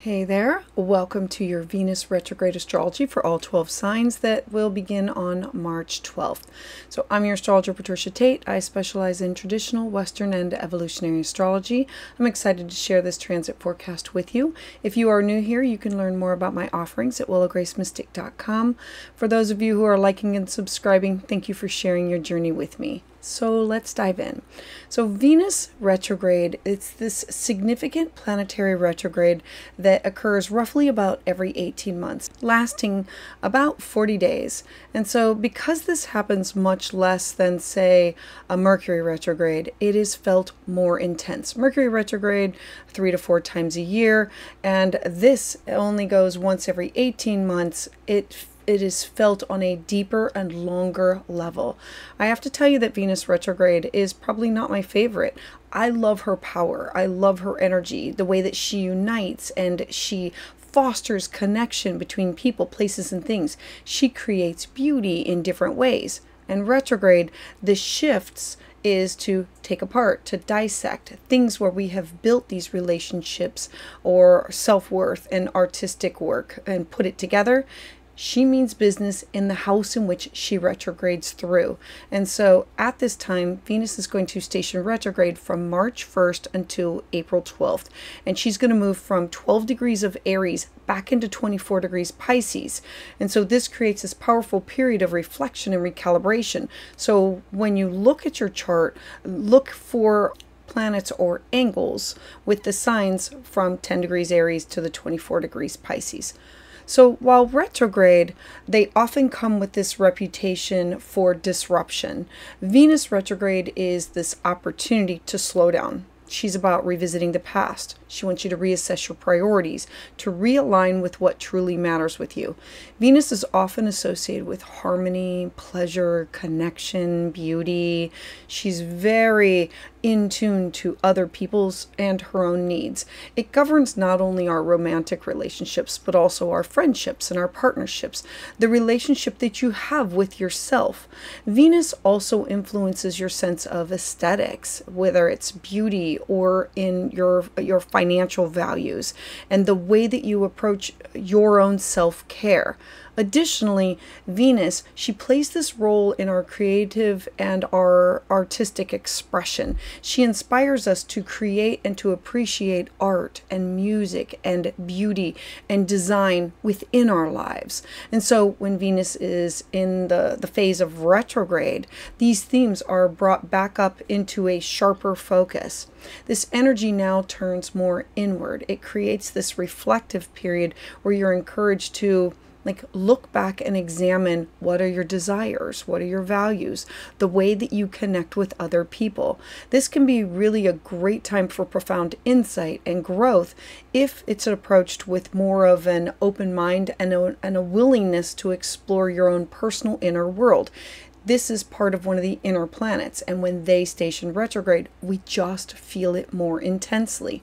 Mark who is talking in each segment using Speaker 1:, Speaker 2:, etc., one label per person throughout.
Speaker 1: Hey there, welcome to your Venus retrograde astrology for all 12 signs that will begin on March 12th. So I'm your astrologer, Patricia Tate. I specialize in traditional, Western, and evolutionary astrology. I'm excited to share this transit forecast with you. If you are new here, you can learn more about my offerings at willowgracemystic.com. For those of you who are liking and subscribing, thank you for sharing your journey with me. So let's dive in. So Venus retrograde, it's this significant planetary retrograde that occurs roughly about every 18 months, lasting about 40 days. And so because this happens much less than, say, a Mercury retrograde, it is felt more intense. Mercury retrograde 3 to 4 times a year, and this only goes once every 18 months. It is felt on a deeper and longer level. I have to tell you that Venus retrograde is probably not my favorite. I love her power. I love her energy, the way that she unites and she fosters connection between people, places, and things. She creates beauty in different ways. And retrograde, the shifts is to take apart, to dissect things where we have built these relationships or self-worth and artistic work and put it together. She means business in the house in which she retrogrades through. And so at this time, Venus is going to station retrograde from March 1st until April 12th. And she's going to move from 12 degrees of Aries back into 24 degrees Pisces. And so this creates this powerful period of reflection and recalibration. So when you look at your chart, look for planets or angles with the signs from 10 degrees Aries to the 24 degrees Pisces. So while retrograde, they often come with this reputation for disruption. Venus retrograde is this opportunity to slow down. She's about revisiting the past. She wants you to reassess your priorities, to realign with what truly matters with you. Venus is often associated with harmony, pleasure, connection, beauty. She's very in tune to other people's and her own needs. It governs not only our romantic relationships, but also our friendships and our partnerships, the relationship that you have with yourself. Venus also influences your sense of aesthetics, whether it's beauty or in your financial values and the way that you approach your own self-care. Additionally, Venus, she plays this role in our creative and our artistic expression. She inspires us to create and to appreciate art and music and beauty and design within our lives. And so when Venus is in the phase of retrograde, these themes are brought back up into a sharper focus. This energy now turns more inward. It creates this reflective period where you're encouraged to look back and examine what are your desires, what are your values, the way that you connect with other people. This can be really a great time for profound insight and growth if it's approached with more of an open mind and a willingness to explore your own personal inner world. This is part of one of the inner planets, and when they station retrograde, we just feel it more intensely.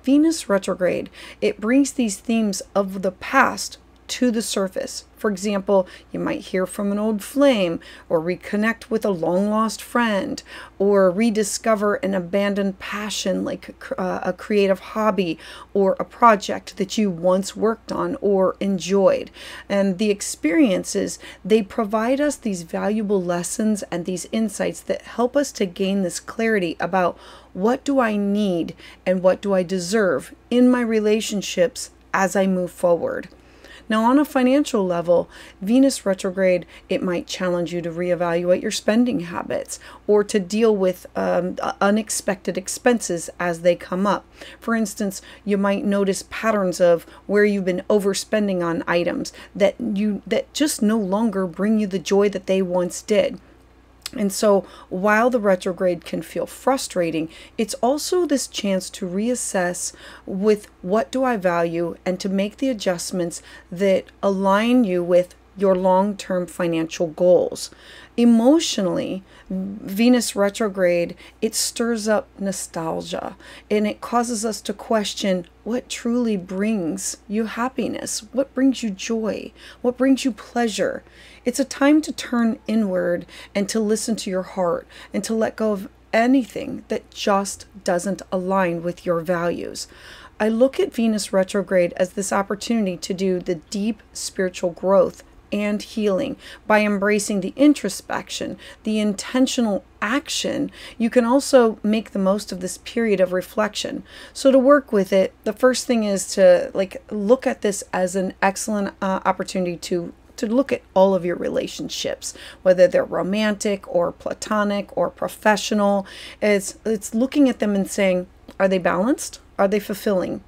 Speaker 1: Venus retrograde, it brings these themes of the past to the surface. For example, you might hear from an old flame, or reconnect with a long-lost friend, or rediscover an abandoned passion like a creative hobby or a project that you once worked on or enjoyed. And the experiences, they provide us these valuable lessons and these insights that help us to gain this clarity about what do I need and what do I deserve in my relationships as I move forward. Now, on a financial level, Venus retrograde, it might challenge you to reevaluate your spending habits or to deal with unexpected expenses as they come up. For instance, you might notice patterns of where you've been overspending on items that just no longer bring you the joy that they once did. And so while the retrograde can feel frustrating, it's also this chance to reassess with what do I value and to make the adjustments that align you with your long-term financial goals. Emotionally, Venus retrograde, it stirs up nostalgia and it causes us to question what truly brings you happiness, what brings you joy, what brings you pleasure. It's a time to turn inward and to listen to your heart and to let go of anything that just doesn't align with your values. I look at Venus retrograde as this opportunity to do the deep spiritual growth and healing by embracing the introspection, the intentional action. You can also make the most of this period of reflection. So to work with it, the first thing is to look at this as an excellent opportunity to look at all of your relationships, whether they're romantic or platonic or professional. It's looking at them and saying, are they balanced? Are they fulfilling?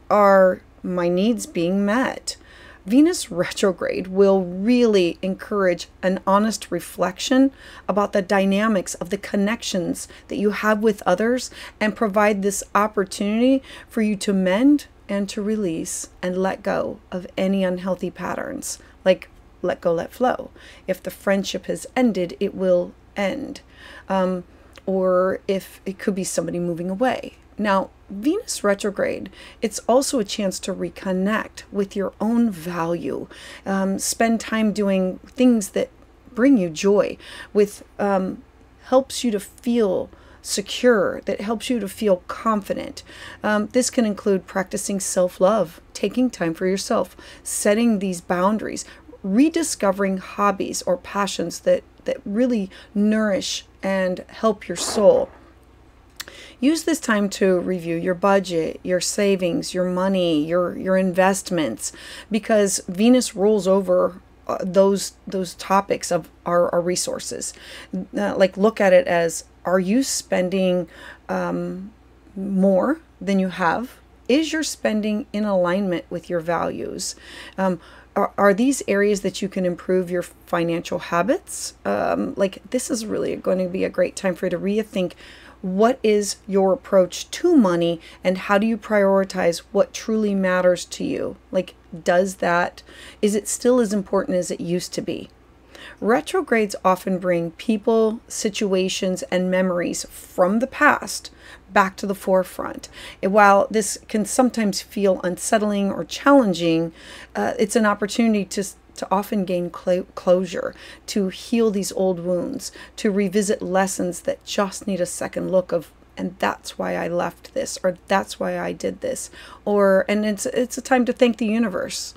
Speaker 1: Are my needs being met? Venus retrograde will really encourage an honest reflection about the dynamics of the connections that you have with others and provide this opportunity for you to mend and to release and let go of any unhealthy patterns. Like let go, let flow. If the friendship has ended, it will end. Or if it could be somebody moving away. Now, Venus retrograde, it's also a chance to reconnect with your own value. Spend time doing things that bring you joy, helps you to feel secure, that helps you to feel confident. This can include practicing self-love, taking time for yourself, setting these boundaries, rediscovering hobbies or passions that really nourish and help your soul. Use this time to review your budget, your savings, your money, your investments, because Venus rules over those topics of our resources. Look at it as, are you spending more than you have? Is your spending in alignment with your values? Are these areas that you can improve your financial habits? This is really going to be a great time for you to rethink what is your approach to money and how do you prioritize what truly matters to you? Is it still as important as it used to be? Retrogrades often bring people, situations, and memories from the past back to the forefront. And while this can sometimes feel unsettling or challenging, it's an opportunity to often gain closure, to heal these old wounds, to revisit lessons that just need a second look of, and that's why I left this, or that's why I did this, and it's a time to thank the universe.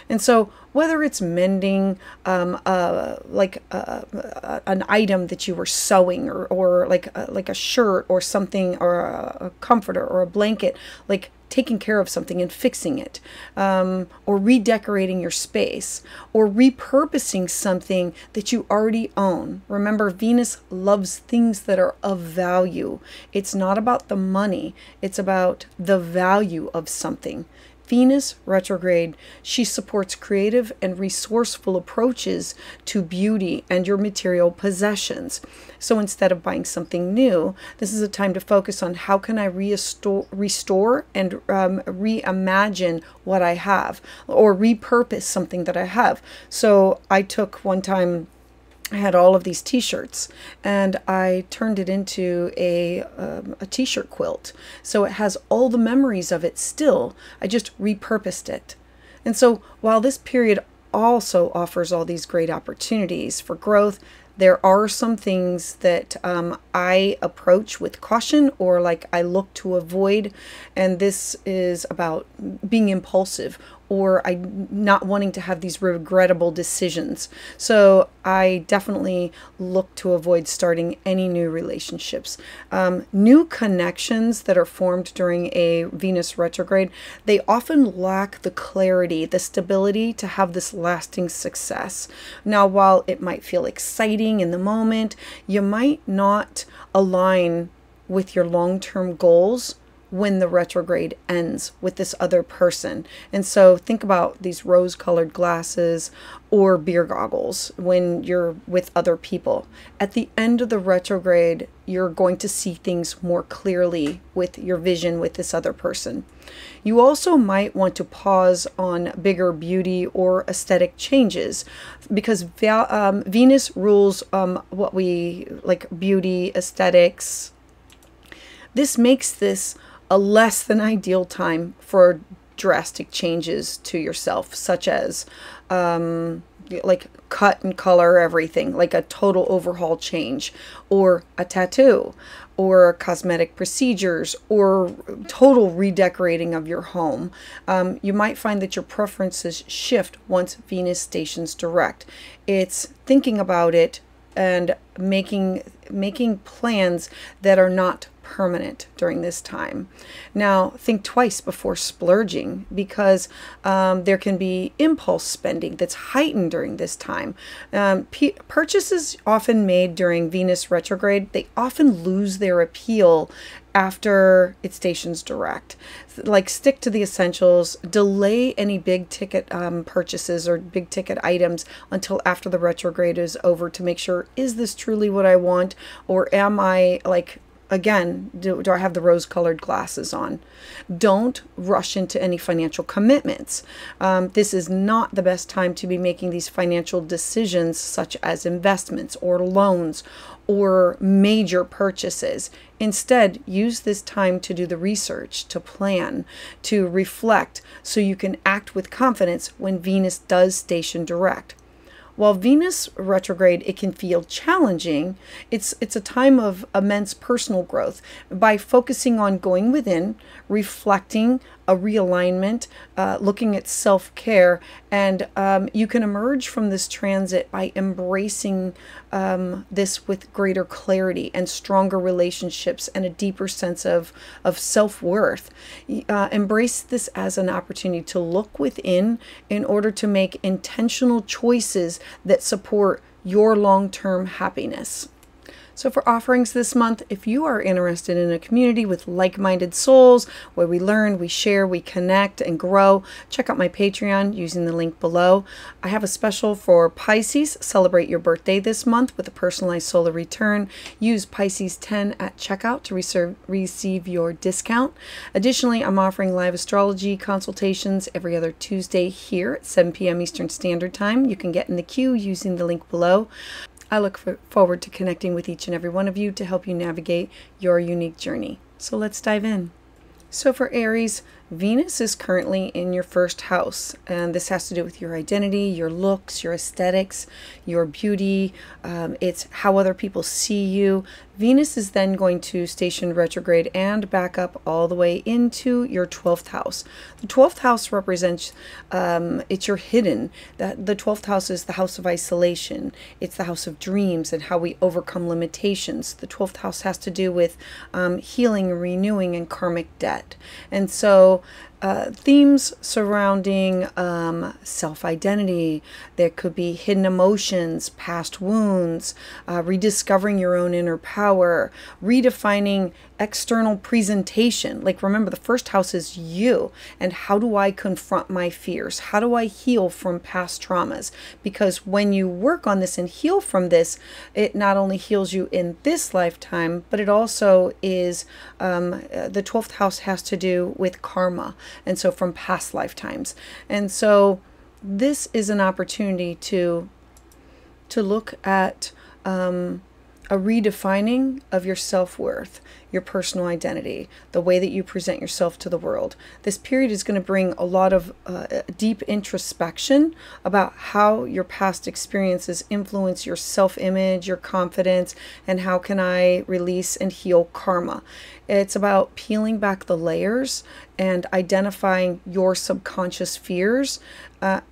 Speaker 1: And so whether it's mending an item that you were sewing, or like a shirt or something, or a comforter or a blanket, taking care of something and fixing it, or redecorating your space, or repurposing something that you already own. Remember, Venus loves things that are of value. It's not about the money, it's about the value of something. Venus retrograde, she supports creative and resourceful approaches to beauty and your material possessions. So instead of buying something new, this is a time to focus on how can I restore and reimagine what I have, or repurpose something that I have. So I took one time, I had all of these t-shirts and I turned it into a t-shirt quilt. So it has all the memories of it still. I just repurposed it. And so while this period also offers all these great opportunities for growth, there are some things that I approach with caution, or I look to avoid. And this is about being impulsive, or not wanting to have these regrettable decisions. So I definitely look to avoid starting any new relationships. New connections that are formed during a Venus retrograde, they often lack the clarity, the stability to have this lasting success. Now, while it might feel exciting in the moment, you might not align with your long-term goals when the retrograde ends with this other person. And so think about these rose-colored glasses or beer goggles when you're with other people. At the end of the retrograde, you're going to see things more clearly with your vision with this other person. You also might want to pause on bigger beauty or aesthetic changes, because Venus rules what we like, beauty, aesthetics. This makes this a less than ideal time for drastic changes to yourself, such as like cut and color everything, like a total overhaul change, or a tattoo, or cosmetic procedures, or total redecorating of your home. You might find that your preferences shift once Venus stations direct. It's thinking about it and making plans that are not permanent during this time. Now, think twice before splurging, because there can be impulse spending that's heightened during this time. Purchases often made during Venus retrograde, they often lose their appeal after it stations direct. Like, stick to the essentials, delay any big ticket purchases or big ticket items until after the retrograde is over, to make sure, is this truly what I want, or am I, like, again, do I have the rose-colored glasses on? Don't rush into any financial commitments. This is not the best time to be making these financial decisions, such as investments or loans or major purchases. Instead, use this time to do the research, to plan, to reflect, so you can act with confidence when Venus does station direct. While Venus retrograde, it can feel challenging, it's a time of immense personal growth. By focusing on going within, reflecting, a realignment, looking at self-care, and you can emerge from this transit by embracing this with greater clarity and stronger relationships and a deeper sense of self-worth. Embrace this as an opportunity to look within in order to make intentional choices that support your long-term happiness. So for offerings this month, if you are interested in a community with like-minded souls where we learn, we share, we connect and grow, check out my Patreon using the link below. I have a special for Pisces. Celebrate your birthday this month with a personalized solar return. Use Pisces 10 at checkout to receive your discount. Additionally, I'm offering live astrology consultations every other Tuesday here at 7 p.m. Eastern Standard Time. You can get in the queue using the link below. I look forward to connecting with each and every one of you to help you navigate your unique journey. So let's dive in. So for Aries, Venus is currently in your first house, and this has to do with your identity, your looks, your aesthetics, your beauty. It's how other people see you. Venus is then going to station retrograde and back up all the way into your 12th house. The 12th house represents, it's your hidden. The 12th house is the house of isolation. It's the house of dreams and how we overcome limitations. The 12th house has to do with healing, renewing, and karmic debt. And so themes surrounding self-identity. There could be hidden emotions, past wounds, rediscovering your own inner power, redefining external presentation. Like, remember, the first house is you, and how do I confront my fears? How do I heal from past traumas? Because when you work on this and heal from this, it not only heals you in this lifetime, but it also is, the 12th house has to do with karma, and so from past lifetimes. And so this is an opportunity to look at a redefining of your self-worth, your personal identity, the way that you present yourself to the world. This period is going to bring a lot of deep introspection about how your past experiences influence your self-image, your confidence, and how can I release and heal karma. It's about peeling back the layers and identifying your subconscious fears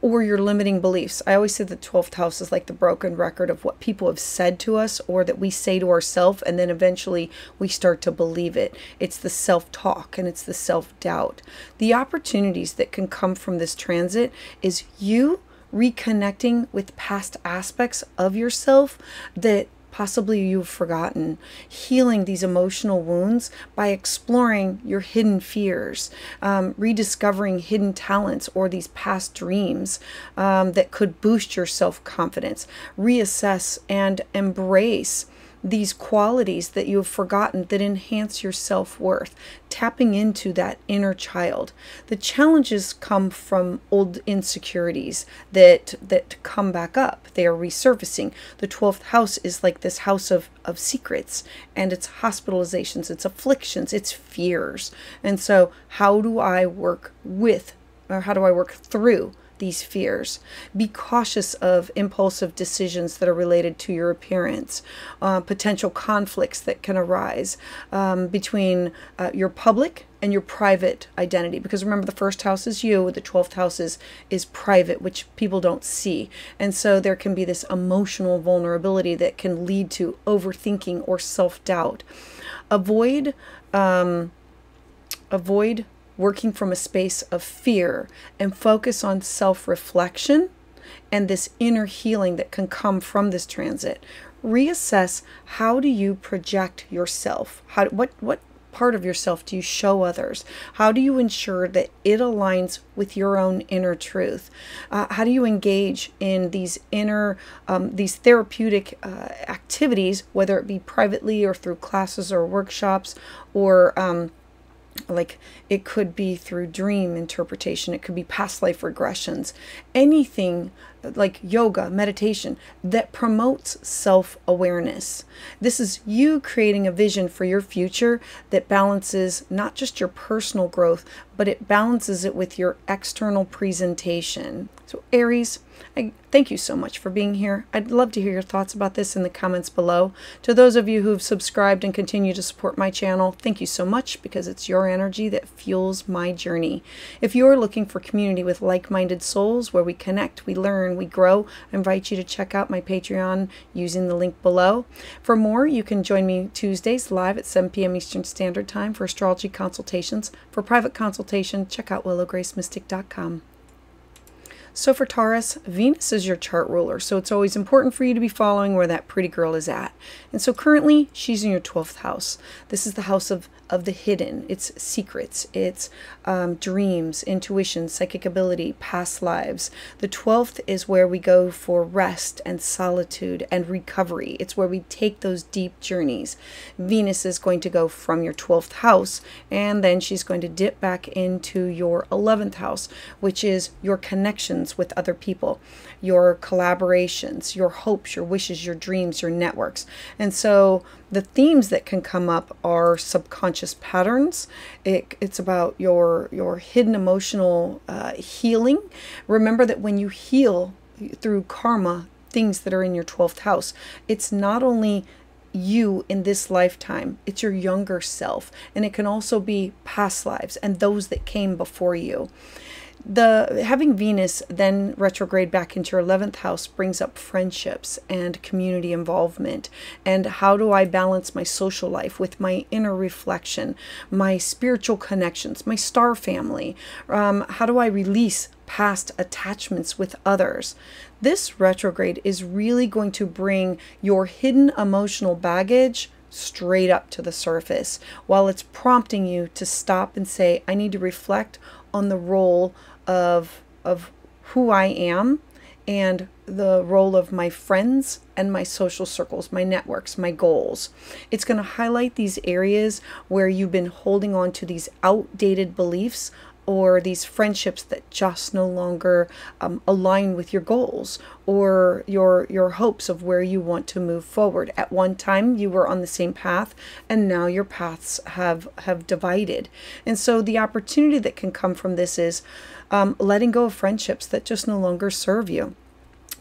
Speaker 1: or your limiting beliefs. I always say the 12th house is like the broken record of what people have said to us or that we say to ourselves, and then eventually we start to believe it. It's the self-talk and it's the self-doubt. The opportunities that can come from this transit is you reconnecting with past aspects of yourself that possibly you've forgotten, healing these emotional wounds by exploring your hidden fears, rediscovering hidden talents or these past dreams that could boost your self-confidence. Reassess and embrace these qualities that you have forgotten that enhance your self-worth, tapping into that inner child. The challenges come from old insecurities that come back up. They are resurfacing. The 12th house is like this house of secrets, and it's hospitalizations, it's afflictions, it's fears. And so how do I work with how do I work through these fears? Be cautious of impulsive decisions that are related to your appearance, potential conflicts that can arise between your public and your private identity. Because remember, the first house is you, the 12th house is private, which people don't see. And so there can be this emotional vulnerability that can lead to overthinking or self-doubt. Avoid working from a space of fear and focus on self-reflection and this inner healing that can come from this transit. Reassess, how do you project yourself? What part of yourself do you show others? How do you ensure that it aligns with your own inner truth? How do you engage in these these therapeutic activities, whether it be privately or through classes or workshops, or like it could be through dream interpretation, it could be past life regressions, anything like yoga, meditation that promotes self-awareness. This is you creating a vision for your future that balances not just your personal growth, but it balances it with your external presentation. So Aries, I thank you so much for being here. I'd love to hear your thoughts about this in the comments below. To those of you who've subscribed and continue to support my channel, thank you so much, because it's your energy that fuels my journey. If you're looking for community with like-minded souls where we connect, we learn, we grow, I invite you to check out my Patreon using the link below. For more, you can join me Tuesdays live at 7 p.m. Eastern Standard Time for astrology consultations. For private consultation, check out willowgracemystic.com. So for Taurus, Venus is your chart ruler, so it's always important for you to be following where that pretty girl is at. And so currently, she's in your 12th house. This is the house of the hidden. It's secrets, it's dreams, intuition, psychic ability, past lives. The 12th is where we go for rest and solitude and recovery. It's where we take those deep journeys. Venus is going to go from your 12th house, and then she's going to dip back into your 11th house, which is your connections with other people, your collaborations, your hopes, your wishes, your dreams, your networks. And so the themes that can come up are subconscious patterns. It's about your hidden emotional healing. Remember that when you heal through karma, things that are in your 12th house, it's not only you in this lifetime, it's your younger self, and it can also be past lives and those that came before you. Having Venus then retrograde back into your 11th house brings up friendships and community involvement. And how do I balance my social life with my inner reflection, my spiritual connections, my star family? How do I release past attachments with others? This retrograde is really going to bring your hidden emotional baggage straight up to the surface, while it's prompting you to stop and say, I need to reflect on the role of who I am and the role of my friends and my social circles, my networks, my goals. It's going to highlight these areas where you've been holding on to these outdated beliefs or these friendships that just no longer align with your goals or your hopes of where you want to move forward. At one time you were on the same path, and now your paths have divided. And so the opportunity that can come from this is letting go of friendships that just no longer serve you.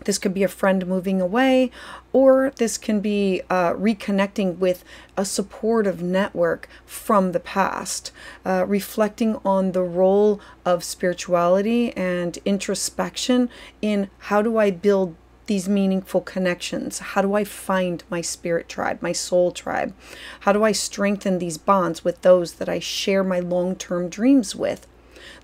Speaker 1: This could be a friend moving away, or this can be reconnecting with a supportive network from the past, reflecting on the role of spirituality and introspection in how do I build these meaningful connections? How do I find my spirit tribe, my soul tribe? How do I strengthen these bonds with those that I share my long-term dreams with?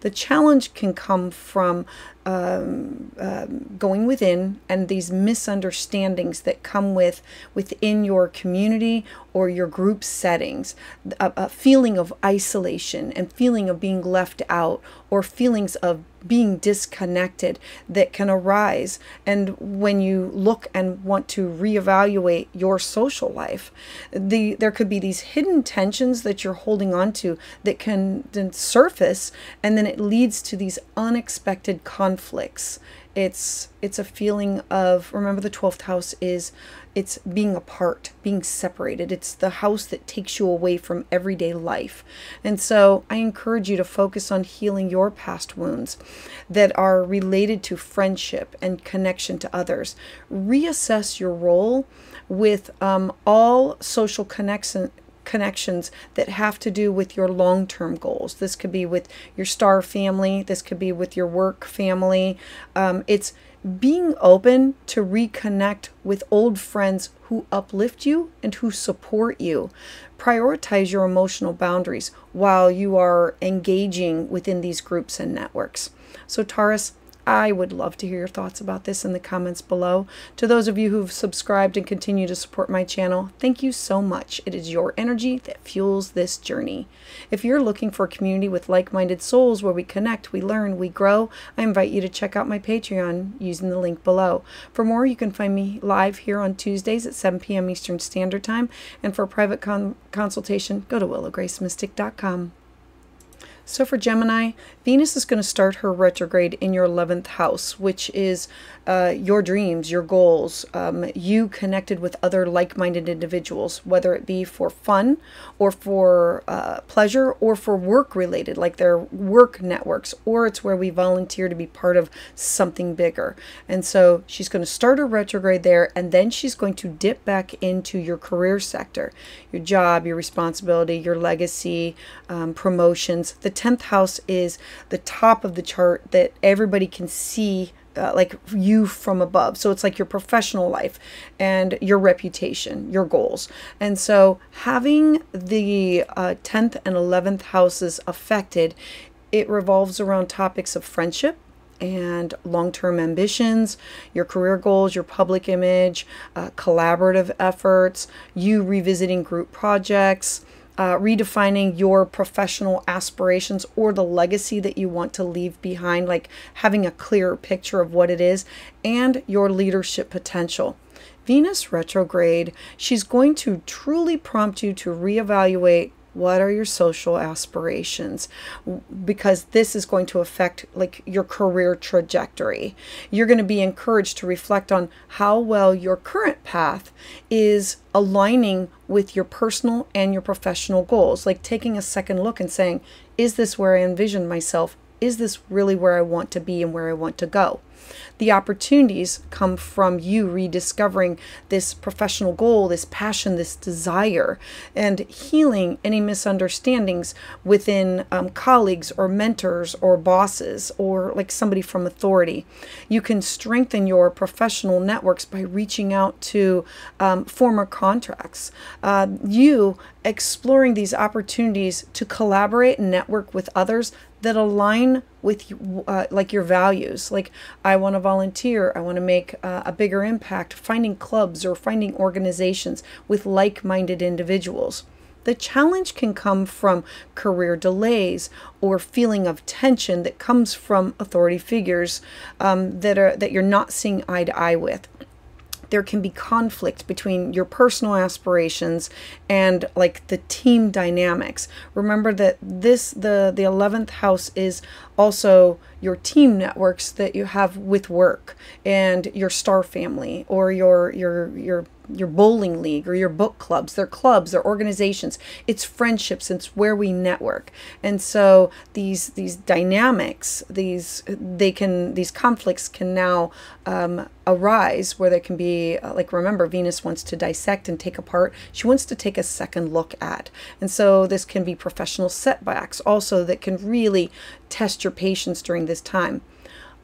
Speaker 1: The challenge can come from going within, and these misunderstandings that come within your community or your group settings, a feeling of isolation and feeling of being left out, or feelings of being disconnected that can arise. And when you look and want to reevaluate your social life, there could be these hidden tensions that you're holding on to that can then surface And then it leads to these unexpected conflicts. It's a feeling of, remember the 12th house is, it's being apart, being separated. It's the house that takes you away from everyday life. And so I encourage you to focus on healing your past wounds that are related to friendship and connection to others. Reassess your role with all social connections that have to do with your long-term goals. This could be with your star family. This could be with your work family. It's being open to reconnect with old friends who uplift you and who support you. Prioritize your emotional boundaries while you are engaging within these groups and networks. So Taurus, I would love to hear your thoughts about this in the comments below. To those of you who've subscribed and continue to support my channel, thank you so much. It is your energy that fuels this journey. If you're looking for a community with like-minded souls where we connect, we learn, we grow, I invite you to check out my Patreon using the link below. For more, you can find me live here on Tuesdays at 7 p.m. Eastern Standard Time. And for a private consultation, go to willowgracemystic.com. So for Gemini, Venus is going to start her retrograde in your 11th house, which is your dreams, your goals, you connected with other like-minded individuals, whether it be for fun or for pleasure or for work-related, like their work networks, or it's where we volunteer to be part of something bigger. And so she's going to start her retrograde there, and then she's going to dip back into your career sector, your job, your responsibility, your legacy, promotions. The 10th house is the top of the chart that everybody can see, like you from above. So it's like your professional life and your reputation, your goals. And so having the 10th and 11th houses affected, it revolves around topics of friendship and long-term ambitions, your career goals, your public image, collaborative efforts, you revisiting group projects, redefining your professional aspirations or the legacy that you want to leave behind, like having a clearer picture of what it is, and your leadership potential. Venus retrograde, she's going to truly prompt you to reevaluate what are your social aspirations, because this is going to affect like your career trajectory. You're going to be encouraged to reflect on how well your current path is aligning with your personal and your professional goals, like taking a second look and saying, is this where I envision myself? Is this really where I want to be and where I want to go? The opportunities come from you rediscovering this professional goal, this passion, this desire, and healing any misunderstandings within colleagues or mentors or bosses or like somebody from authority. You can strengthen your professional networks by reaching out to former contracts. You exploring these opportunities to collaborate and network with others that align with like your values. Like, I want to volunteer, I want to make a bigger impact, finding clubs or finding organizations with like-minded individuals. The challenge can come from career delays or feeling of tension that comes from authority figures that you're not seeing eye to eye with. There can be conflict between your personal aspirations and like the team dynamics. Remember that the 11th house is also your team networks that you have with work and your star family or your bowling league or your book clubs. They're clubs, they're organizations. It's friendships, it's where we network. And so these dynamics, these conflicts can now arise where there can be like, remember, Venus wants to dissect and take apart. She wants to take a second look at. And so this can be professional setbacks also that can really test your patience during this time.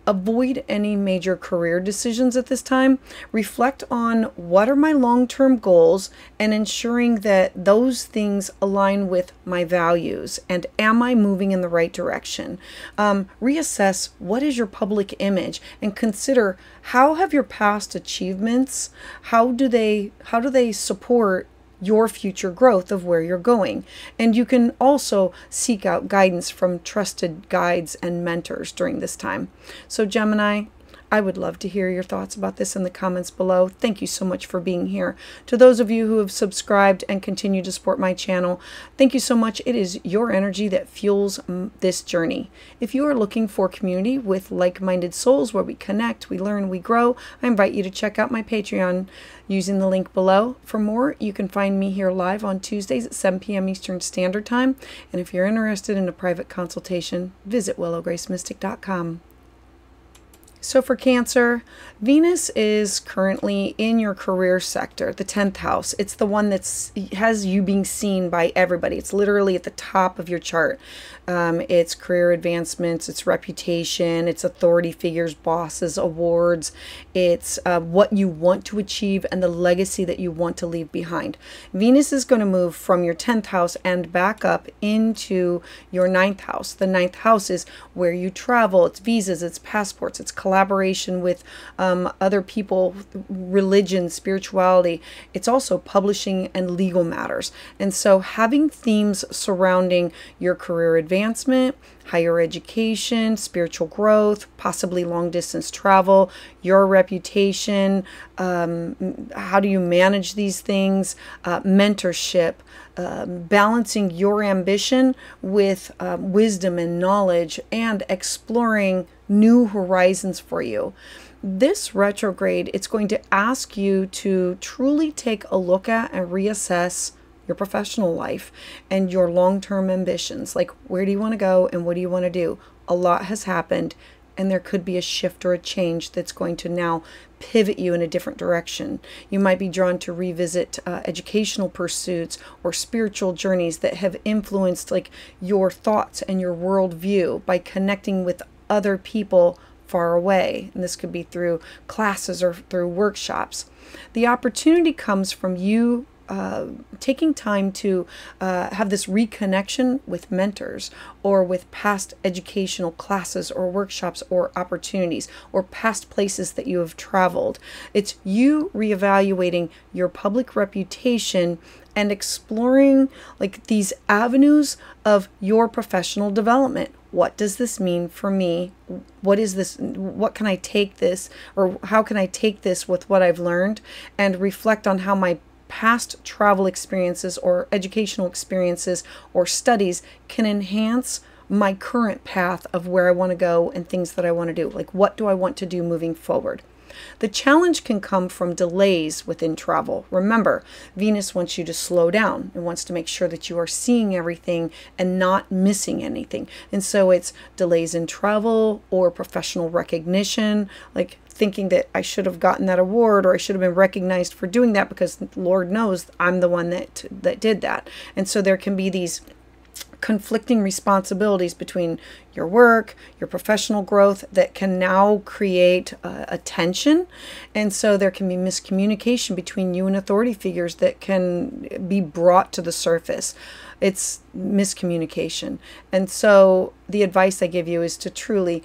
Speaker 1: Avoid any major career decisions at this time. Reflect on what are my long-term goals and ensuring that those things align with my values and am I moving in the right direction. Reassess what is your public image and consider how have your past achievements, how do they support your future growth of where you're going. And you can also seek out guidance from trusted guides and mentors during this time. So Gemini, I would love to hear your thoughts about this in the comments below. Thank you so much for being here. To those of you who have subscribed and continue to support my channel, thank you so much. It is your energy that fuels this journey. If you are looking for community with like-minded souls where we connect, we learn, we grow, I invite you to check out my Patreon using the link below. For more, you can find me here live on Tuesdays at 7 p.m. Eastern Standard Time. And if you're interested in a private consultation, visit willowgracemystic.com. So for Cancer, Venus is currently in your career sector, the 10th house. It's the one that has you being seen by everybody. It's literally at the top of your chart. It's career advancements, it's reputation, it's authority figures, bosses, awards. It's what you want to achieve and the legacy that you want to leave behind. Venus is going to move from your 10th house and back up into your 9th house. The 9th house is where you travel. It's visas, it's passports, it's collaboration with other people, religion, spirituality. It's also publishing and legal matters. And so having themes surrounding your career advancement, higher education, spiritual growth, possibly long distance travel, your reputation, how do you manage these things, mentorship, balancing your ambition with wisdom and knowledge, and exploring new horizons for you. This retrograde, it's going to ask you to truly take a look at and reassess your professional life and your long-term ambitions. Like, where do you want to go and what do you want to do? A lot has happened, and there could be a shift or a change that's going to now pivot you in a different direction. You might be drawn to revisit educational pursuits or spiritual journeys that have influenced like your thoughts and your worldview by connecting with other people far away. And this could be through classes or through workshops. The opportunity comes from you taking time to have this reconnection with mentors or with past educational classes or workshops or opportunities or past places that you have traveled. It's you reevaluating your public reputation and exploring like these avenues of your professional development. What does this mean for me? What is this? What can I take this, or how can I take this with what I've learned and reflect on how my past travel experiences or educational experiences or studies can enhance my current path of where I want to go and things that I want to do. Like, what do I want to do moving forward? The challenge can come from delays within travel. Remember, Venus wants you to slow down. It wants to make sure that you are seeing everything and not missing anything. And so it's delays in travel or professional recognition, like thinking that I should have gotten that award or I should have been recognized for doing that because Lord knows I'm the one that did that. And so there can be these conflicting responsibilities between your work, your professional growth that can now create a tension. And so there can be miscommunication between you and authority figures that can be brought to the surface. It's miscommunication. And so the advice I give you is to truly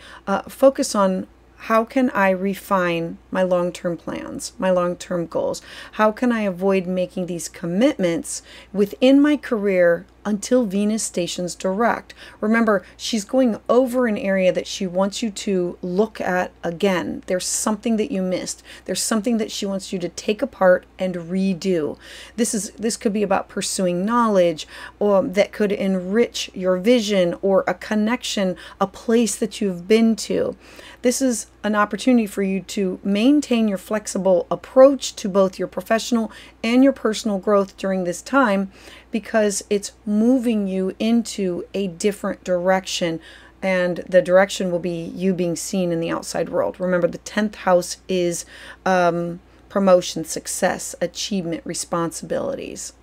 Speaker 1: focus on how can I refine my long-term plans, my long-term goals? How can I avoid making these commitments within my career until Venus stations direct? Remember, she's going over an area that she wants you to look at again. There's something that you missed. There's something that she wants you to take apart and redo. This could be about pursuing knowledge, or that could enrich your vision, or a connection, a place that you've been to. This is an opportunity for you to maintain your flexible approach to both your professional and your personal growth during this time, because it's moving you into a different direction, and the direction will be you being seen in the outside world. Remember, the 10th house is promotion, success, achievement, responsibilities.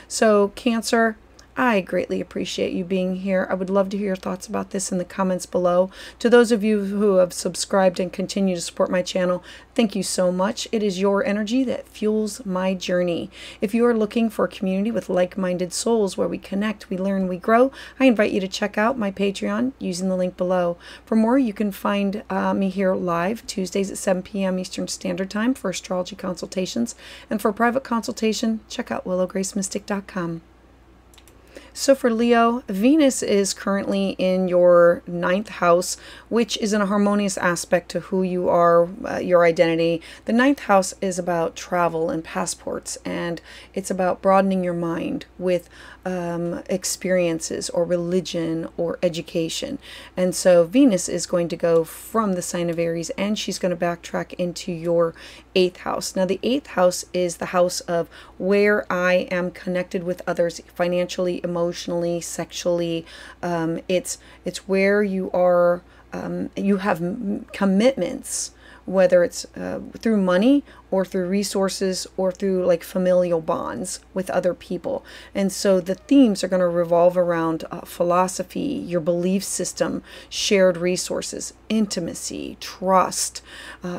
Speaker 1: So Cancer, I greatly appreciate you being here. I would love to hear your thoughts about this in the comments below. To those of you who have subscribed and continue to support my channel, thank you so much. It is your energy that fuels my journey. If you are looking for a community with like-minded souls where we connect, we learn, we grow, I invite you to check out my Patreon using the link below. For more, you can find me here live Tuesdays at 7 p.m. Eastern Standard Time for astrology consultations. And for a private consultation, check out willowgracemystic.com. So for Leo, Venus is currently in your 9th house, which is in a harmonious aspect to who you are, your identity. The 9th house is about travel and passports, and it's about broadening your mind with experiences or religion or education. And so Venus is going to go from the sign of Aries, and she's going to backtrack into your 8th house. Now the 8th house is the house of where I am connected with others financially, emotionally, sexually. It's where you are, you have commitments, whether it's through money or through resources or through like familial bonds with other people. And so the themes are going to revolve around philosophy, your belief system, shared resources, intimacy, trust,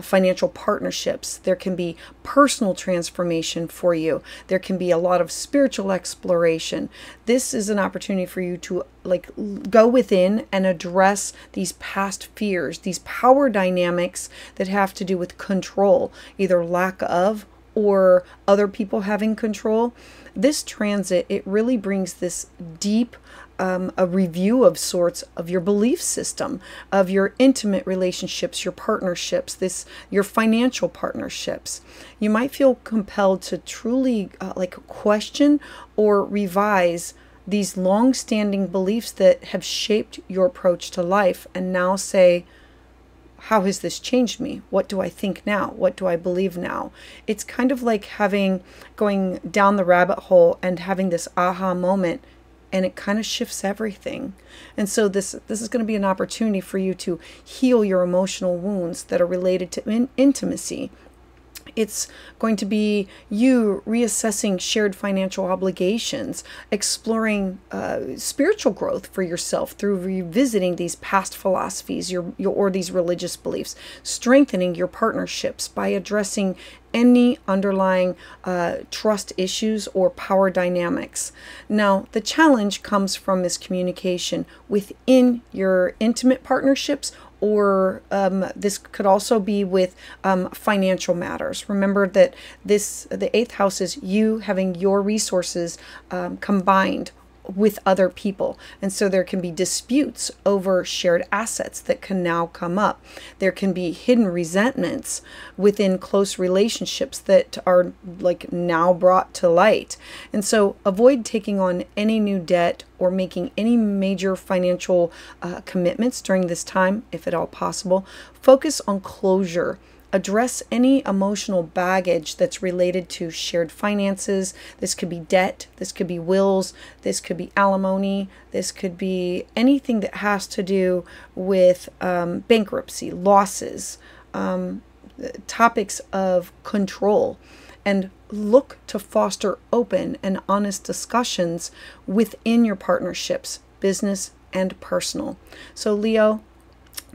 Speaker 1: financial partnerships. There can be personal transformation for you. There can be a lot of spiritual exploration. This is an opportunity for you to like go within and address these past fears, these power dynamics that have to do with control, either lack of or other people having control. This transit, it really brings this deep a review of sorts of your belief system, of your intimate relationships, your partnerships, your financial partnerships. You might feel compelled to truly like question or revise these long-standing beliefs that have shaped your approach to life, and now say, how has this changed me? What do I think now? What do I believe now? It's kind of like going down the rabbit hole and having this aha moment, and it kind of shifts everything. And so this is going to be an opportunity for you to heal your emotional wounds that are related to intimacy. It's going to be you reassessing shared financial obligations, exploring spiritual growth for yourself through revisiting these past philosophies or these religious beliefs, strengthening your partnerships by addressing any underlying trust issues or power dynamics. Now, the challenge comes from miscommunication within your intimate partnerships, or this could also be with financial matters. Remember that the 8th house is you having your resources combined with other people. And so there can be disputes over shared assets that can now come up. There can be hidden resentments within close relationships that are like now brought to light. And so avoid taking on any new debt or making any major financial commitments during this time, if at all possible. Focus on closure. Address any emotional baggage that's related to shared finances. This could be debt, this could be wills, this could be alimony, this could be anything that has to do with bankruptcy, losses, topics of control. And look to foster open and honest discussions within your partnerships, business and personal. So Leo,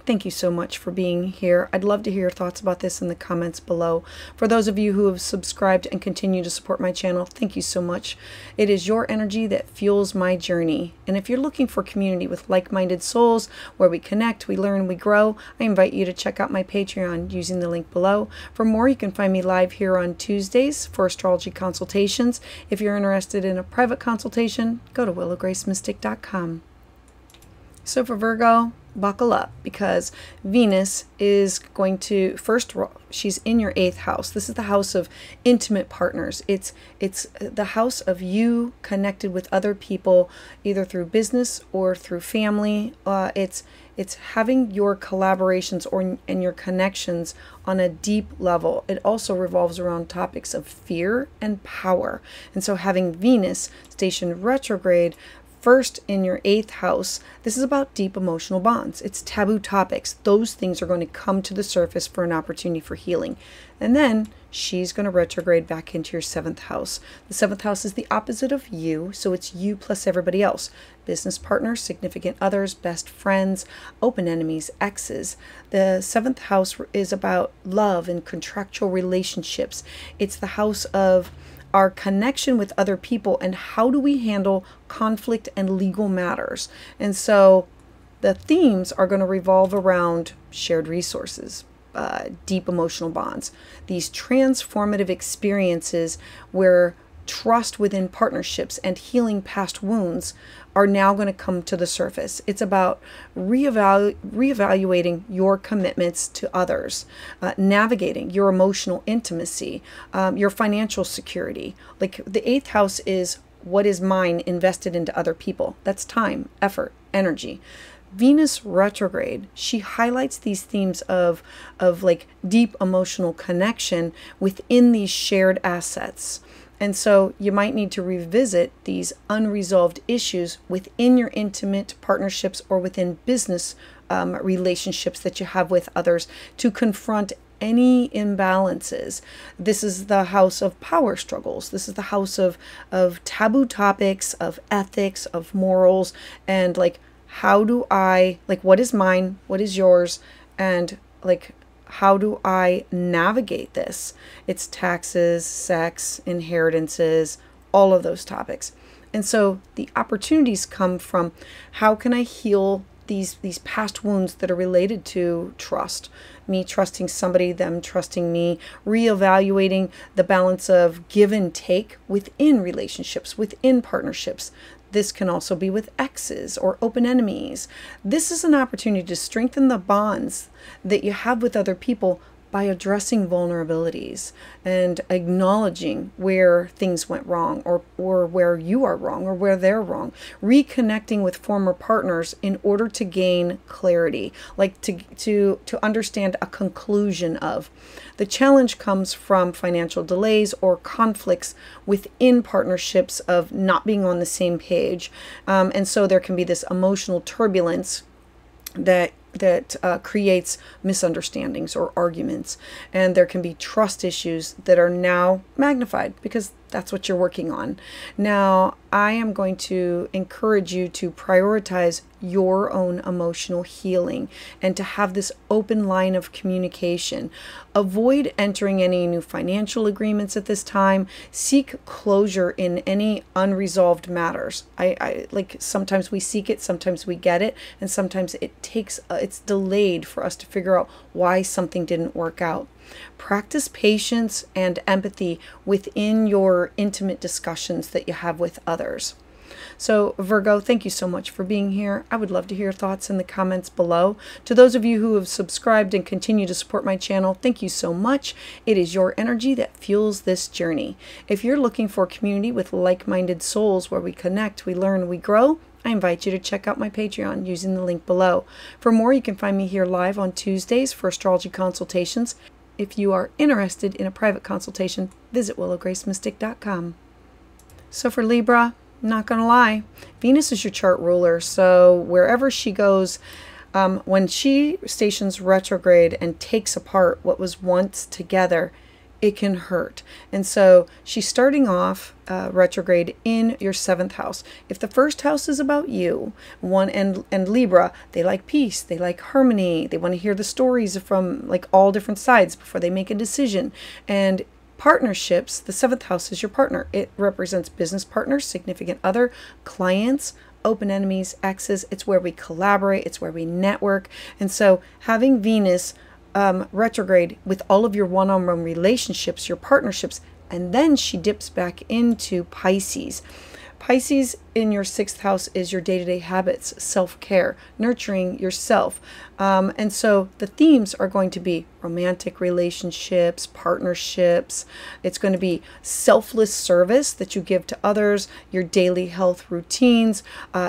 Speaker 1: thank you so much for being here. I'd love to hear your thoughts about this in the comments below. For those of you who have subscribed and continue to support my channel, thank you so much. It is your energy that fuels my journey. And if you're looking for community with like-minded souls where we connect, we learn, we grow, I invite you to check out my Patreon using the link below. For more, you can find me live here on Tuesdays for astrology consultations. If you're interested in a private consultation, go to willowgracemystic.com. So for Virgo, buckle up, because Venus is going to, first of all, she's in your 8th house. This is the house of intimate partners. It's the house of you connected with other people, either through business or through family. It's having your collaborations and your connections on a deep level. It also revolves around topics of fear and power. And so having Venus stationed retrograde first in your 8th house, this is about deep emotional bonds. It's taboo topics. Those things are going to come to the surface for an opportunity for healing. And then she's going to retrograde back into your 7th house. The 7th house is the opposite of you, so it's you plus everybody else. Business partners, significant others, best friends, open enemies, exes. The 7th house is about love and contractual relationships. It's the house of our connection with other people and how do we handle conflict and legal matters. And so the themes are going to revolve around shared resources, deep emotional bonds, these transformative experiences where trust within partnerships and healing past wounds are now going to come to the surface. It's about reevaluating your commitments to others, navigating your emotional intimacy, your financial security. Like the 8th house is what is mine invested into other people. That's time, effort, energy. Venus retrograde, she highlights these themes of like deep emotional connection within these shared assets. And so you might need to revisit these unresolved issues within your intimate partnerships or within business relationships that you have with others to confront any imbalances. This is the house of power struggles. This is the house of taboo topics, of ethics, of morals, and like, how do I, like, what is mine? What is yours? And like, how do I navigate this? It's taxes, sex, inheritances, all of those topics. And so the opportunities come from, how can I heal these past wounds that are related to trust? Me trusting somebody, them trusting me, reevaluating the balance of give and take within relationships, within partnerships. This can also be with exes or open enemies. This is an opportunity to strengthen the bonds that you have with other people by addressing vulnerabilities and acknowledging where things went wrong, or where you are wrong, or where they're wrong. Reconnecting with former partners in order to gain clarity, like to understand a conclusion of. The challenge comes from financial delays or conflicts within partnerships of not being on the same page. And so there can be this emotional turbulence that creates misunderstandings or arguments, and there can be trust issues that are now magnified because that's what you're working on. Now, I am going to encourage you to prioritize your own emotional healing and to have this open line of communication. Avoid entering any new financial agreements at this time. Seek closure in any unresolved matters. I like, sometimes we seek it, sometimes we get it, and sometimes it takes it's delayed for us to figure out why something didn't work out. Practice patience and empathy within your intimate discussions that you have with others. So Virgo, thank you so much for being here. I would love to hear your thoughts in the comments below. To those of you who have subscribed and continue to support my channel, thank you so much. It is your energy that fuels this journey. If you're looking for a community with like-minded souls where we connect, we learn, we grow, I invite you to check out my Patreon using the link below. For more, you can find me here live on Tuesdays for astrology consultations. If you are interested in a private consultation, visit willowgracemystic.com. So for Libra, not gonna lie, Venus is your chart ruler. So wherever she goes, when she stations retrograde and takes apart what was once together, it can hurt. And so she's starting off retrograde in your 7th house. If the first house is about you, and Libra, they like peace, they like harmony, they want to hear the stories from like all different sides before they make a decision. And partnerships, the 7th house is your partner. It represents business partners, significant other, clients, open enemies, exes. It's where we collaborate, it's where we network. And so having Venus retrograde with all of your one-on-one relationships, your partnerships, and then she dips back into Pisces. Pisces in your 6th house is your day-to-day habits, self-care, nurturing yourself. And so the themes are going to be romantic relationships, partnerships. It's going to be selfless service that you give to others, your daily health routines,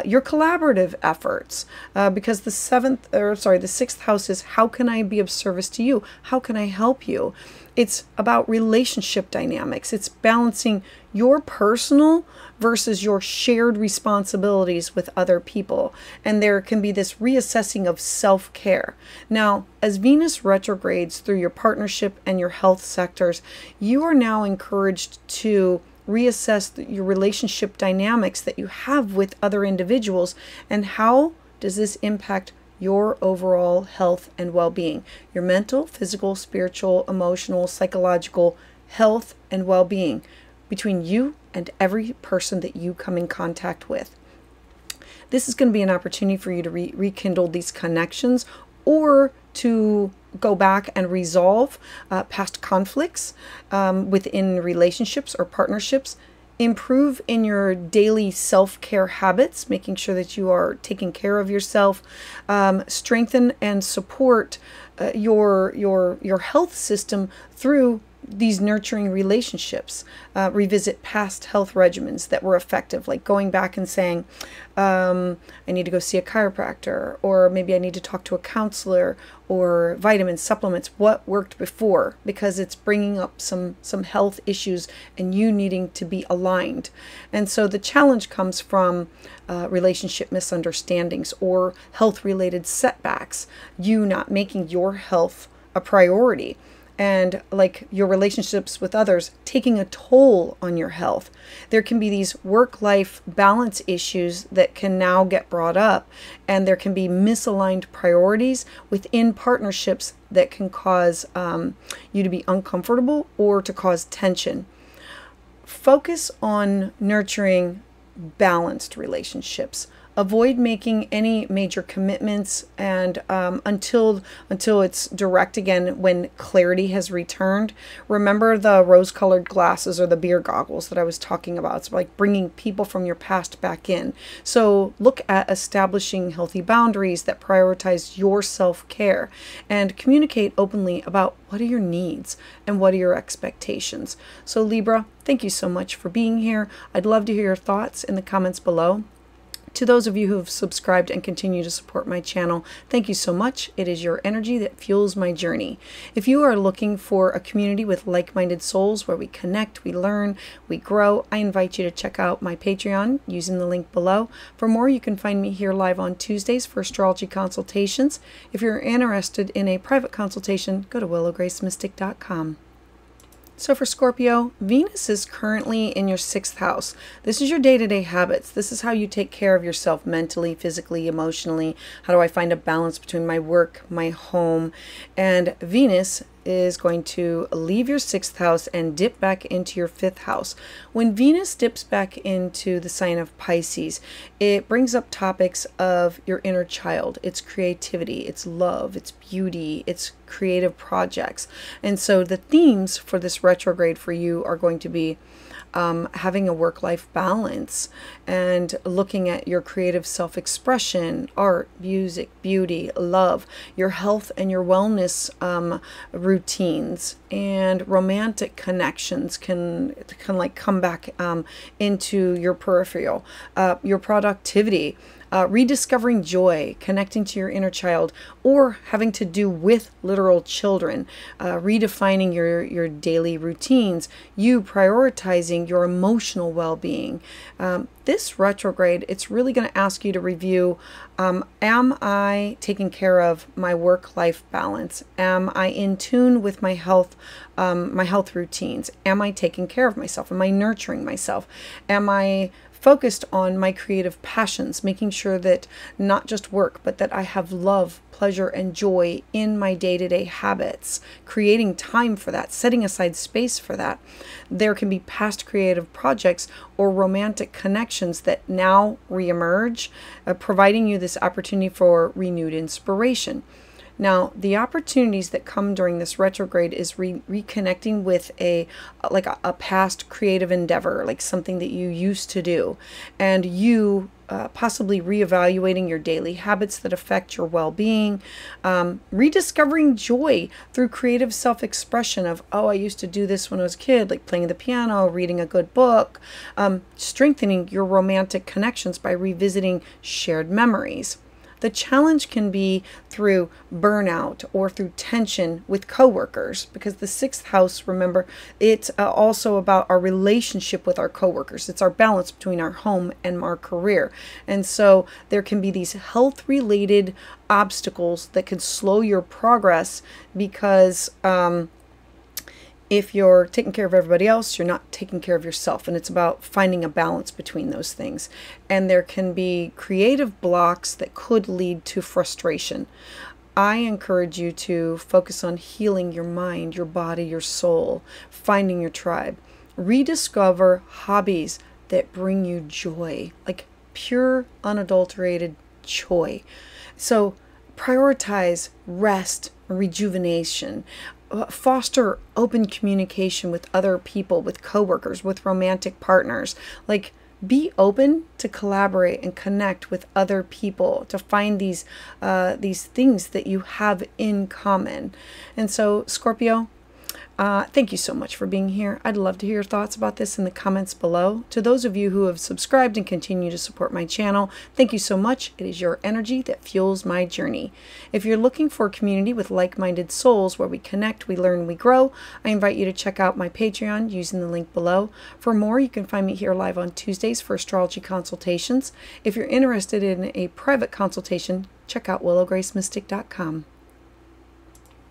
Speaker 1: your collaborative efforts. Because the 6th house is, how can I be of service to you? How can I help you? It's about relationship dynamics. It's balancing your personal versus your shared responsibilities with other people. And there can be this reassessing of self-care. Now, as Venus retrogrades through your partnership and your health sectors, you are now encouraged to reassess your relationship dynamics that you have with other individuals, and how does this impact your overall health and well-being, your mental, physical, spiritual, emotional, psychological health and well-being between you and every person that you come in contact with. This is going to be an opportunity for you to rekindle these connections, or to go back and resolve past conflicts within relationships or partnerships improve in your daily self-care habits, making sure that you are taking care of yourself, strengthen and support your health system through these nurturing relationships. Revisit past health regimens that were effective, like going back and saying, I need to go see a chiropractor, or maybe I need to talk to a counselor, or vitamins, supplements, what worked before, because it's bringing up some health issues and you needing to be aligned. And so the challenge comes from relationship misunderstandings or health-related setbacks, you not making your health a priority, and like your relationships with others taking a toll on your health. There can be these work-life balance issues that can now get brought up, and there can be misaligned priorities within partnerships that can cause you to be uncomfortable or to cause tension. Focus on nurturing balanced relationships. Avoid making any major commitments, and until it's direct again, when clarity has returned. Remember the rose-colored glasses or the beer goggles that I was talking about. It's like bringing people from your past back in. So look at establishing healthy boundaries that prioritize your self-care, and communicate openly about what are your needs and what are your expectations. So Libra, thank you so much for being here. I'd love to hear your thoughts in the comments below. To those of you who have subscribed and continue to support my channel, thank you so much. It is your energy that fuels my journey. If you are looking for a community with like-minded souls where we connect, we learn, we grow, I invite you to check out my Patreon using the link below. For more, you can find me here live on Tuesdays for astrology consultations. If you're interested in a private consultation, go to willowgracemystic.com. So for Scorpio, Venus is currently in your 6th house. This is your day-to-day habits. This is how you take care of yourself mentally, physically, emotionally. How do I find a balance between my work, my home? And Venus is going to leave your 6th house and dip back into your 5th house. When Venus dips back into the sign of Pisces, it brings up topics of your inner child, its creativity, its love, its beauty, its creative projects. And so the themes for this retrograde for you are going to be having a work-life balance and looking at your creative self-expression, art, music, beauty, love, your health and your wellness routines, and romantic connections can like come back into your peripheral, your productivity, rediscovering joy, connecting to your inner child, or having to do with literal children, redefining your daily routines, you prioritizing your emotional well-being. This retrograde, it's really going to ask you to review, am I taking care of my work-life balance? Am I in tune with my health routines? Am I taking care of myself? Am I nurturing myself? Am I focused on my creative passions, making sure that not just work, but that I have love, pleasure, and joy in my day-to-day habits, creating time for that, setting aside space for that. There can be past creative projects or romantic connections that now reemerge, providing you this opportunity for renewed inspiration. Now, the opportunities that come during this retrograde is reconnecting with a past creative endeavor, like something that you used to do, and you possibly reevaluating your daily habits that affect your well-being, rediscovering joy through creative self-expression of, oh, I used to do this when I was a kid, like playing the piano, reading a good book, strengthening your romantic connections by revisiting shared memories. The challenge can be through burnout or through tension with coworkers, because the 6th house, remember, it's also about our relationship with our coworkers. It's our balance between our home and our career. And so there can be these health-related obstacles that can slow your progress, because if you're taking care of everybody else, you're not taking care of yourself. And it's about finding a balance between those things. And there can be creative blocks that could lead to frustration. I encourage you to focus on healing your mind, your body, your soul, finding your tribe. Rediscover hobbies that bring you joy, like pure, unadulterated joy. So prioritize rest, rejuvenation. foster open communication with other people, with coworkers, with romantic partners. Like, be open to collaborate and connect with other people to find these things that you have in common. And so, Scorpio, thank you so much for being here. I'd love to hear your thoughts about this in the comments below. To those of you who have subscribed and continue to support my channel, thank you so much. It is your energy that fuels my journey. If you're looking for a community with like-minded souls where we connect, we learn, we grow, I invite you to check out my Patreon using the link below. For more, you can find me here live on Tuesdays for astrology consultations. If you're interested in a private consultation, check out willowgracemystic.com.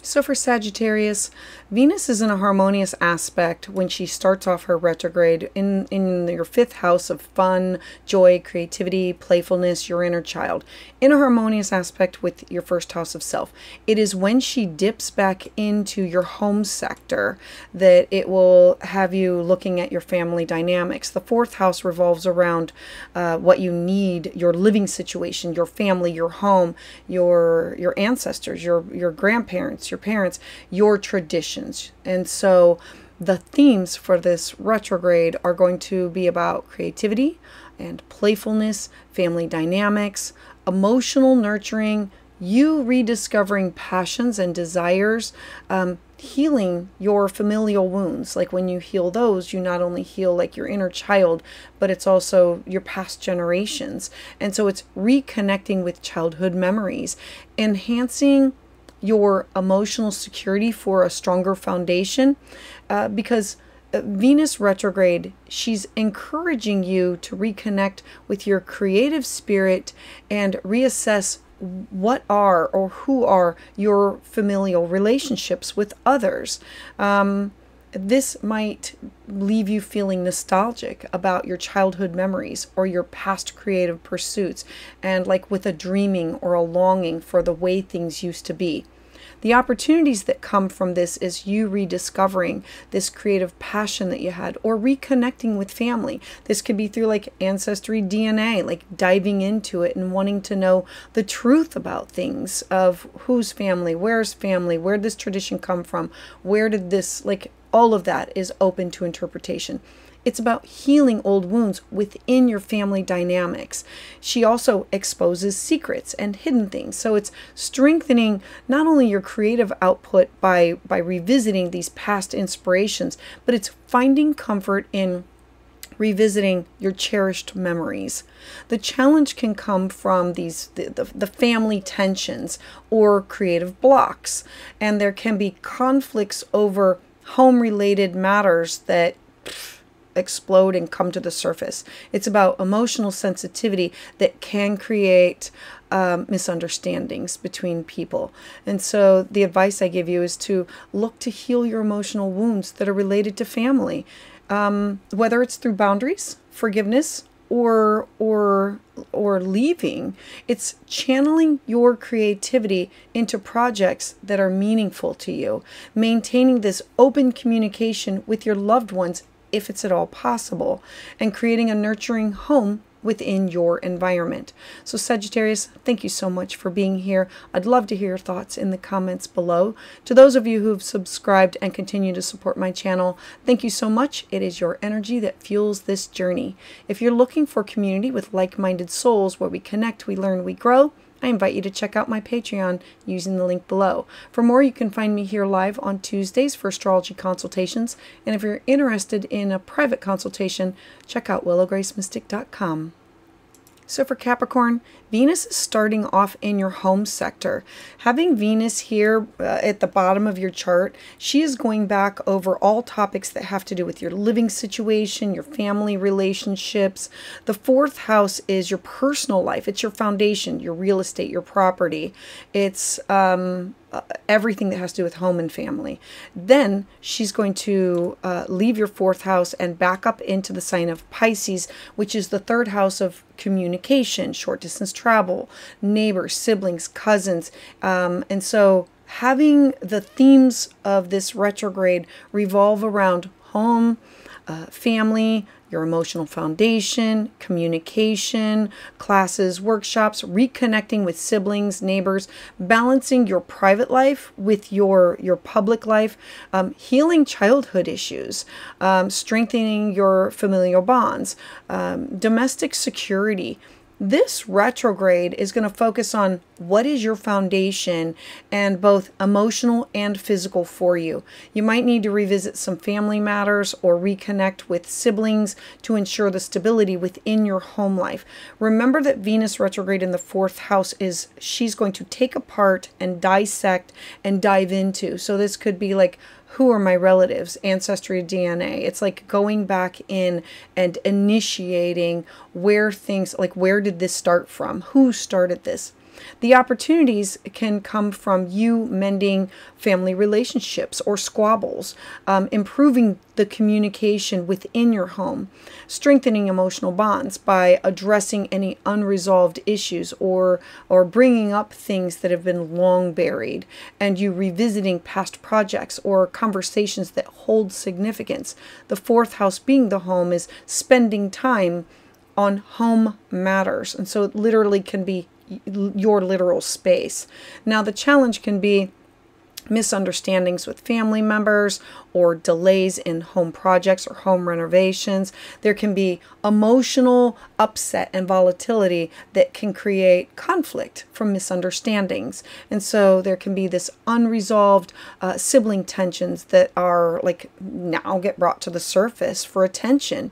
Speaker 1: So for Sagittarius, Venus is in a harmonious aspect when she starts off her retrograde in your 5th house of fun, joy, creativity, playfulness, your inner child. In a harmonious aspect with your 1st house of self. It is when she dips back into your home sector that it will have you looking at your family dynamics. The 4th house revolves around what you need, your living situation, your family, your home, your ancestors, your grandparents, your parents, your traditions. And so the themes for this retrograde are going to be about creativity and playfulness, family dynamics, emotional nurturing, you rediscovering passions and desires, healing your familial wounds. Like when you heal those, you not only heal like your inner child, but it's also your past generations. And so it's reconnecting with childhood memories, enhancing your emotional security for a stronger foundation, because Venus retrograde, she's encouraging you to reconnect with your creative spirit and reassess what are or who are your familial relationships with others. This might leave you feeling nostalgic about your childhood memories or your past creative pursuits, and like with a dreaming or a longing for the way things used to be. The opportunities that come from this is you rediscovering this creative passion that you had, or reconnecting with family. This could be through like ancestry DNA, like diving into it and wanting to know the truth about things of whose family, where did this tradition come from, where did this, like all of that is open to interpretation. It's about healing old wounds within your family dynamics. She also exposes secrets and hidden things. So it's strengthening not only your creative output by revisiting these past inspirations, but it's finding comfort in revisiting your cherished memories. The challenge can come from the family tensions or creative blocks, and there can be conflicts over home-related matters that explode and come to the surface. It's about emotional sensitivity that can create misunderstandings between people. And so the advice I give you is to look to heal your emotional wounds that are related to family, whether it's through boundaries, forgiveness, or leaving. It's channeling your creativity into projects that are meaningful to you, maintaining this open communication with your loved ones if it's at all possible, and creating a nurturing home within your environment. So Sagittarius, thank you so much for being here. I'd love to hear your thoughts in the comments below. To those of you who've subscribed and continue to support my channel, thank you so much. It is your energy that fuels this journey. If you're looking for community with like-minded souls where we connect, we learn, we grow, I invite you to check out my Patreon using the link below. For more, you can find me here live on Tuesdays for astrology consultations. And if you're interested in a private consultation, check out willowgracemystic.com. So for Capricorn, Venus is starting off in your home sector. Having Venus here at the bottom of your chart, she is going back over all topics that have to do with your living situation, your family relationships. The 4th house is your personal life. It's your foundation, your real estate, your property. It's everything that has to do with home and family. Then she's going to leave your 4th house and back up into the sign of Pisces, which is the 3rd house of communication, short distance travel, neighbors, siblings, cousins. And so having the themes of this retrograde revolve around home, family, your emotional foundation, communication, classes, workshops, reconnecting with siblings, neighbors, balancing your private life with your public life, healing childhood issues, strengthening your familial bonds, domestic security. This retrograde is going to focus on what is your foundation, and both emotional and physical for you. You might need to revisit some family matters or reconnect with siblings to ensure the stability within your home life. Remember that Venus retrograde in the 4th house she's going to take apart and dissect and dive into. So this could be like, who are my relatives, ancestry, DNA. It's like going back in and initiating where things, like where did this start from? Who started this? The opportunities can come from you mending family relationships or squabbles, improving the communication within your home, strengthening emotional bonds by addressing any unresolved issues or bringing up things that have been long buried, and you revisiting past projects or conversations that hold significance. The 4th house, being the home, is spending time on home matters, and so it literally can be your literal space. Now, the challenge can be misunderstandings with family members or delays in home projects or home renovations. There can be emotional upset and volatility that can create conflict from misunderstandings. And so there can be this unresolved sibling tensions that are like now get brought to the surface for attention.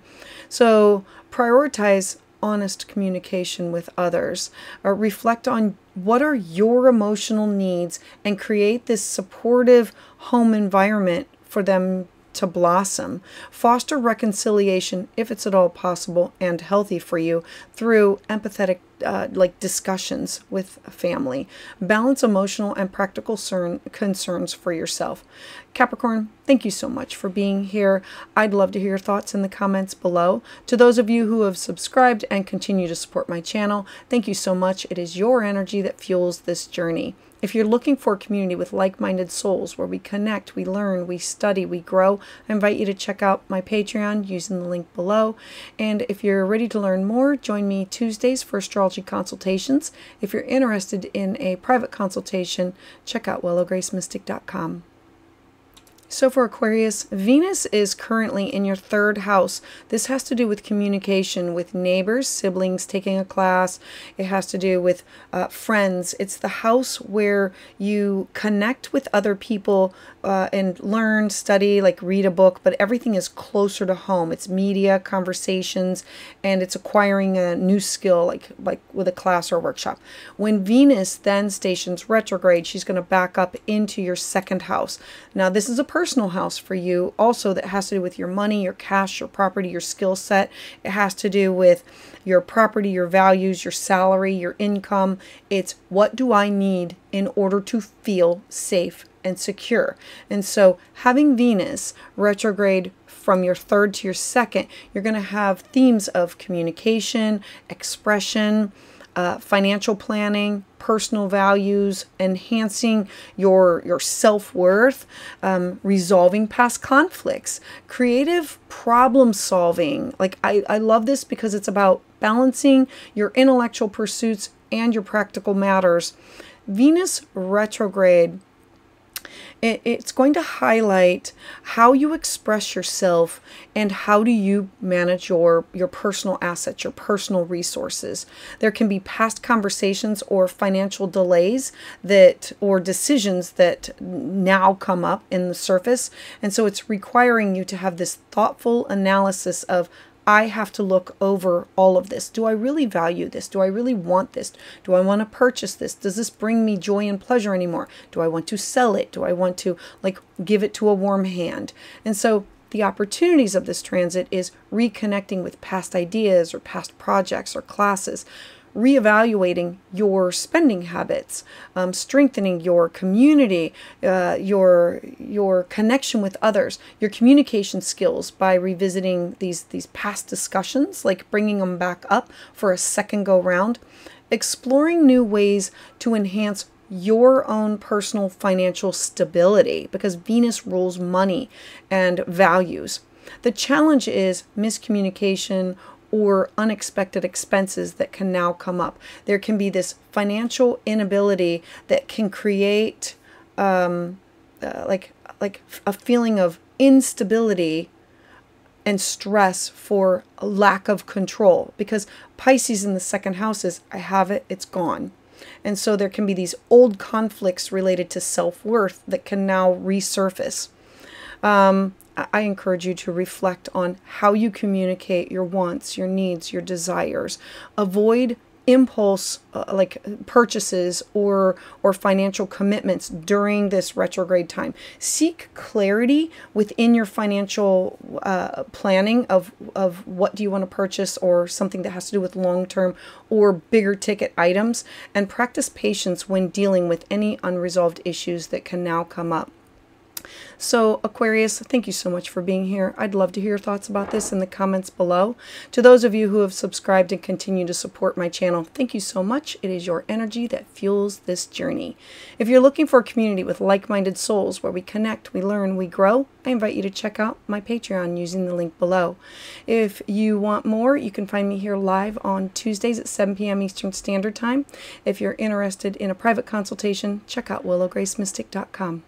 Speaker 1: So prioritize honest communication with others, or reflect on what are your emotional needs and create this supportive home environment for them to blossom. Foster reconciliation, if it's at all possible and healthy for you, through empathetic discussions with family. Balance emotional and practical concerns for yourself. Capricorn, thank you so much for being here. I'd love to hear your thoughts in the comments below. To those of you who have subscribed and continue to support my channel, thank you so much. It is your energy that fuels this journey. If you're looking for a community with like-minded souls where we connect, we learn, we study, we grow, I invite you to check out my Patreon using the link below. And if you're ready to learn more, join me Tuesdays for astrology consultations. If you're interested in a private consultation, check out willowgracemystic.com. So for Aquarius, Venus is currently in your 3rd house. This has to do with communication with neighbors, siblings, taking a class. It has to do with friends. It's the house where you connect with other people and learn, study, like read a book, but everything is closer to home. It's media, conversations, and it's acquiring a new skill, like with a class or a workshop. When Venus then stations retrograde, she's going to back up into your 2nd house. Now, this is a personal house for you also that has to do with your money, your cash, your property, your skill set. It has to do with your property, your values, your salary, your income. It's what do I need in order to feel safe and secure. And so having Venus retrograde from your 3rd to your 2nd, you're going to have themes of communication, expression, financial planning, personal values, enhancing your self-worth, resolving past conflicts, creative problem solving. Like I love this because it's about balancing your intellectual pursuits and your practical matters. Venus retrograde, it's going to highlight how you express yourself and how do you manage your personal assets, your personal resources. There can be past conversations or financial delays or decisions that now come up in the surface. And so it's requiring you to have this thoughtful analysis of, I have to look over all of this. Do I really value this? Do I really want this? Do I want to purchase this? Does this bring me joy and pleasure anymore? Do I want to sell it? Do I want to give it to a warm hand? And so the opportunities of this transit is reconnecting with past ideas or past projects or classes, reevaluating your spending habits, strengthening your community, your connection with others, your communication skills by revisiting these past discussions, like bringing them back up for a second go round, exploring new ways to enhance your own personal financial stability, because Venus rules money and values. The challenge is miscommunication or unexpected expenses that can now come up. There can be this financial inability that can create like a feeling of instability and stress for a lack of control, because Pisces in the second house is, I have it, it's gone. And so there can be these old conflicts related to self-worth that can now resurface. I encourage you to reflect on how you communicate your wants, your needs, your desires. Avoid impulse like purchases or financial commitments during this retrograde time. Seek clarity within your financial planning of what do you want to purchase, or something that has to do with long-term or bigger ticket items, and practice patience when dealing with any unresolved issues that can now come up. So Aquarius, thank you so much for being here. I'd love to hear your thoughts about this in the comments below. To those of you who have subscribed and continue to support my channel, thank you so much. It is your energy that fuels this journey. If you're looking for a community with like-minded souls where we connect, we learn, we grow, I invite you to check out my Patreon using the link below. If you want more, you can find me here live on Tuesdays at 7 p.m. Eastern Standard Time. If you're interested in a private consultation, check out willowgracemystic.com.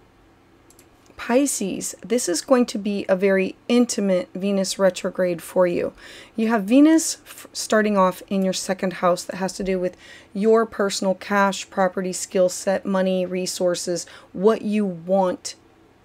Speaker 1: Pisces, this is going to be a very intimate Venus retrograde for you. You have Venus starting off in your second house that has to do with your personal cash, property, skill set, money, resources, what you want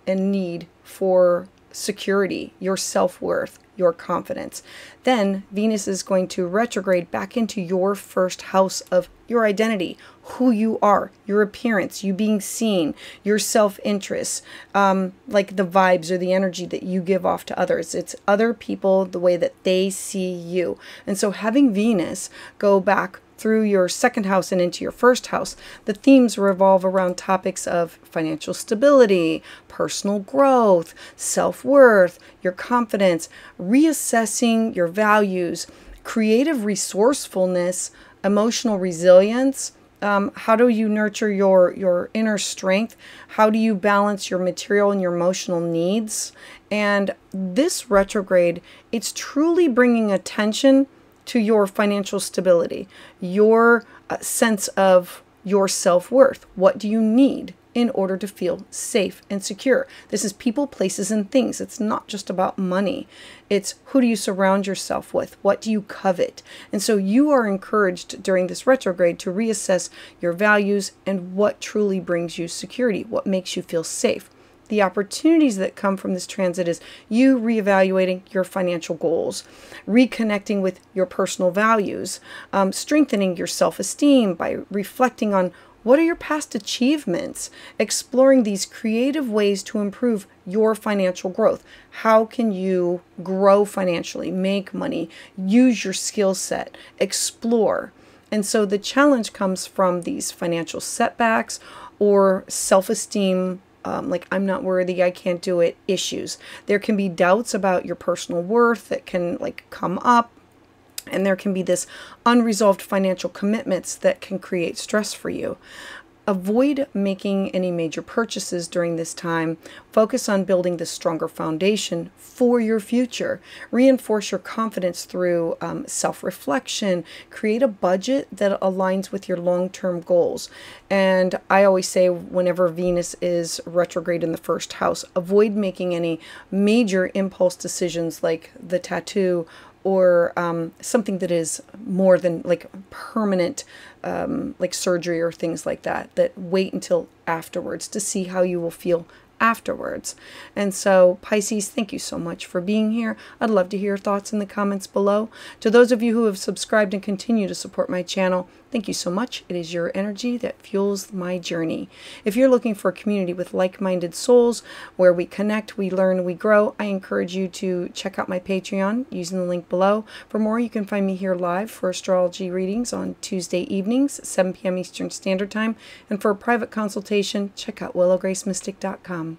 Speaker 1: and need for security, your self-worth, your confidence. Then Venus is going to retrograde back into your first house of your identity, who you are, your appearance, you being seen, your self-interest, like the vibes or the energy that you give off to others. It's other people, the way that they see you. And so having Venus go back through your second house and into your first house, the themes revolve around topics of financial stability, personal growth, self-worth, your confidence, reassessing your values, creative resourcefulness, emotional resilience. How do you nurture your inner strength? How do you balance your material and your emotional needs? And this retrograde, it's truly bringing attention to your financial stability, your sense of your self-worth. What do you need in order to feel safe and secure? This is people, places, and things. It's not just about money. It's who do you surround yourself with? What do you covet? And so you are encouraged during this retrograde to reassess your values and what truly brings you security, what makes you feel safe. The opportunities that come from this transit is you reevaluating your financial goals, reconnecting with your personal values, strengthening your self-esteem by reflecting on what are your past achievements, exploring these creative ways to improve your financial growth. How can you grow financially, make money, use your skill set, explore? And so the challenge comes from these financial setbacks or self-esteem, like I'm not worthy, I can't do it issues. There can be doubts about your personal worth that can come up, and there can be this unresolved financial commitments that can create stress for you. Avoid making any major purchases during this time. Focus on building the stronger foundation for your future. Reinforce your confidence through self-reflection. Create a budget that aligns with your long-term goals. And I always say whenever Venus is retrograde in the first house, avoid making any major impulse decisions like the tattoo or something that is more than permanent, like surgery or things like that, that wait until afterwards to see how you will feel afterwards. And so Pisces, thank you so much for being here. I'd love to hear your thoughts in the comments below. To those of you who have subscribed and continue to support my channel, thank you so much. It is your energy that fuels my journey. If you're looking for a community with like-minded souls where we connect, we learn, we grow, I encourage you to check out my Patreon using the link below. For more, you can find me here live for astrology readings on Tuesday evenings at 7 p.m. Eastern Standard Time. And for a private consultation, check out willowgracemystic.com.